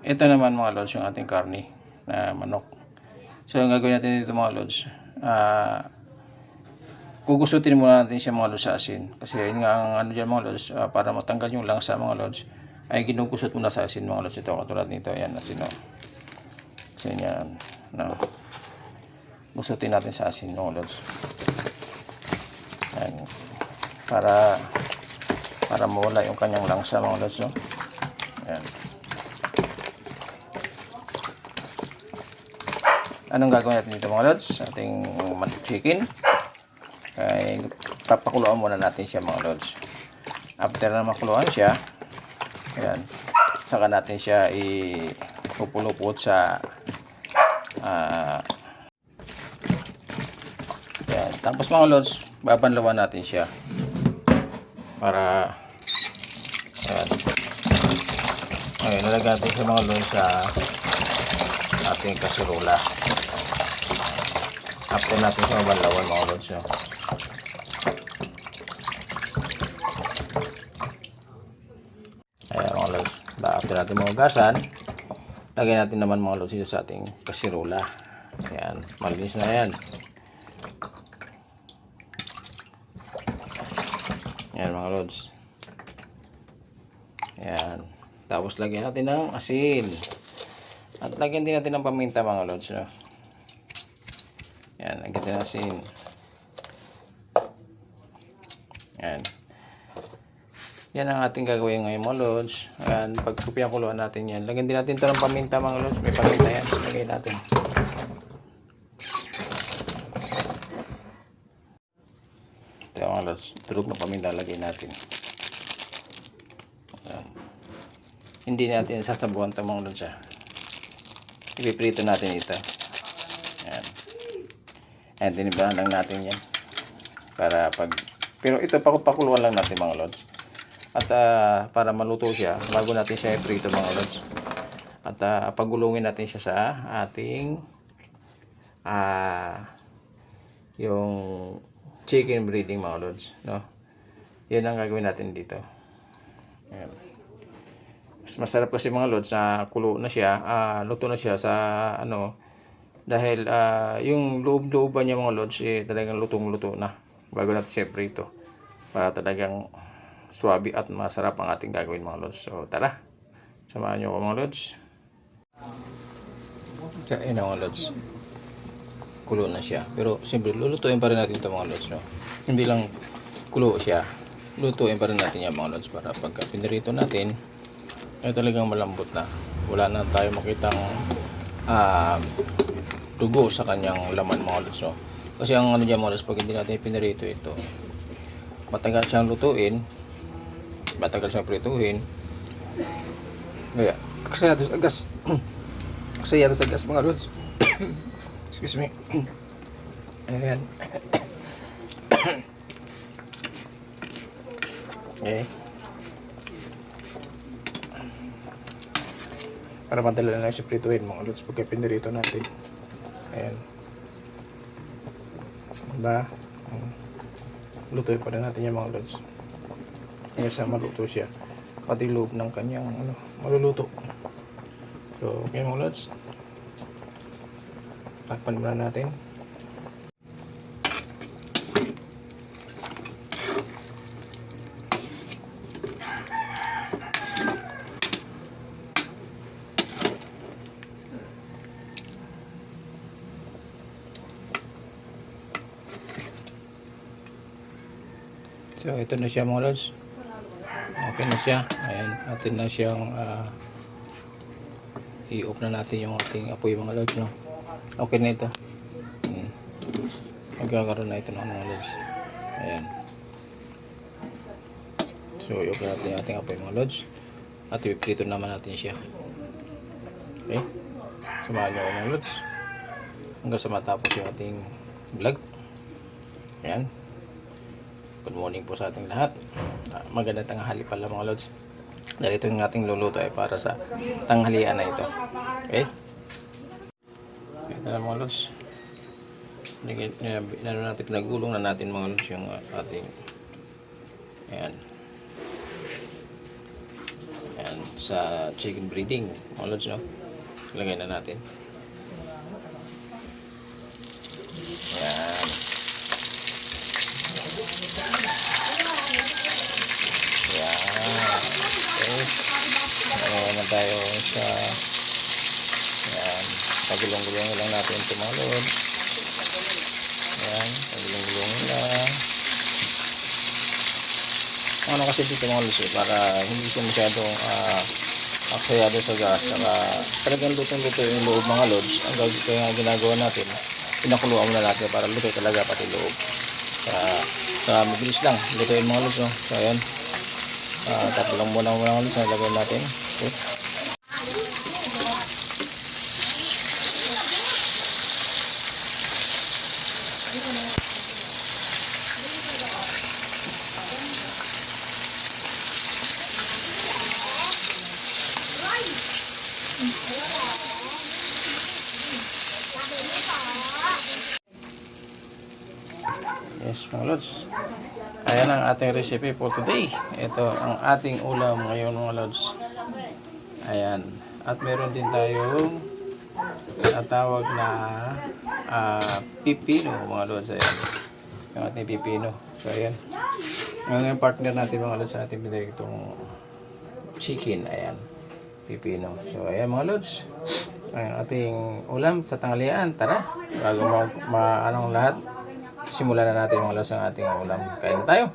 Ito naman mga lods yung ating karne na manok. So ang gagawin natin dito mga lods, kugusutin muna natin siya mga lods sa asin. Kasi yun nga ang ano dyan mga lods, para matanggal yung langsa mga lods, ay ginugusot muna sa asin mga lods. Ito katulad nito, ayan asin o. So yan, no. Gusutin natin sa asin mga lods. Ayan. Para mawala yung kanyang langsa mga lods, no. Ayan. Anong gagawin natin dito mga lods? Ating chicken. Ay papakuluan muna natin siya mga lods. After na makuluan siya, ayan, saka natin siya ipupulupot sa ayan. Tapos mga lods, babanlawan natin siya para ayan. Ayan, nalagyan natin siya mga lods sa ating kasirola. After natin siya mabanlawan mga lods, no? Ayan mga lods, after natin mahugasan, lagyan natin naman mga lods sa ating kasirola. Ayan, malinis na yan. Ayan mga lods. Ayan, tapos lagyan natin ng asin. At lagyan din natin ng paminta mga lods, no? Ayan, lagyan natin ng asin. Ayan. Yan ang ating gagawin ngayon mga lods. Ayan, pag pinakuluan natin yan, lagyan din natin ito ng paminta mga lods. May paminta yan, lagyan natin. Ito mga lods, turog na paminta lagyan natin. Ayan. Hindi natin sasabuhan ito mga lods. Ipiprito natin ito. Ayan. Ayan, tinibahan lang natin yan. Pero ito, pakuluan lang natin mga lods. At para maluto siya, bago natin siya iprito mga lods. At pagulungin natin siya sa ating yung chicken breading mga lods, no? Yan ang gagawin natin dito. Ayan. Mas masarap kasi mga lods na kulo na siya, luto na siya sa ano, dahil yung loob-looban niya mga lods talagang lutong-luto na bago natin siya iprito, para talagang swabe at masarap ang ating gagawin mga lods. So tara, samahan nyo ako mga lods. Kaya yun mga lods, kulo na siya, pero siyempre lulutuin pa rin natin ito mga lods, no? Hindi lang kulo siya, lutuin pa rin natin yan mga lods, para pagka pinirito natin ay talagang malambot na, wala na tayo makitang dugo sa kanyang laman mga lods, no? Kasi ang ano dyan mga lods, pag hindi natin pinirito ito, matagal siyang lutuin, matagal siyang prituhin. Kaya kasayado sa gas. Kasayado sa gas mga lods. Excuse me. Ayan. Okay. Para madali lang siya prituhin mga lods pagka pinirito natin. Ayan. Diba? Lutuin pa rin natin yung mga lods. Hanggang sa maluto siya, pati loob ng kanyang maluluto. So okay mga lods, takpan muna natin. So ito na siya mga lods. Okay na siya. Ayan, atin na siyang i-off na natin yung ating apoy mga lods, no? Okay na ito. Magkakaroon na ito ng mga lods. Ayan. So i-off na natin yung ating apoy mga lods. At i-prito naman natin siya. Okay. Samahan nyo ako mga lods hanggang sa matapos yung ating vlog. Ayan. Good morning po sa ating lahat. Magandang tanghali pala mga lods. Dahil ito yung ating luluto ay para sa tanghalian na ito. Okay? Ito na mga lods. Nagulong na natin mga lods yung ating ayan. Ayan, sa chicken breeding mga lods, no? Ilagay na natin. Ayan. Ayan. Okay. Ayan na tayo sa ayan. Pagulong-gulong lang natin ito mga lods. Ayan. Pagulong-gulong lang. Ano kasi dito mga lods para hindi siya masyadong aksayado sa gas. Saka talagang lutong-luto yung loob mga lods. Ang ginagawa natin, pinakuluan muna natin para luto talaga pati loob. Sa mabilis lang lutuin mga lods, no? So ayan, tapos lang muna mga lods na lagyan natin. Okay. Yes mga lods, ayan ang ating recipe for today. Ito ang ating ulam ngayon mga lods. Ayan, at meron din tayong tawag na pipino mga lods. Ayan, yung ating pipino. So ayan, yung partner natin mga lods sa ating pinag itong chicken. Ayan, pipino. So ayan mga lods, ang ating ulam sa tanghalian. Tara, bago anong lahat, simulan na natin mga lods ang ating ulam. Kain na tayo.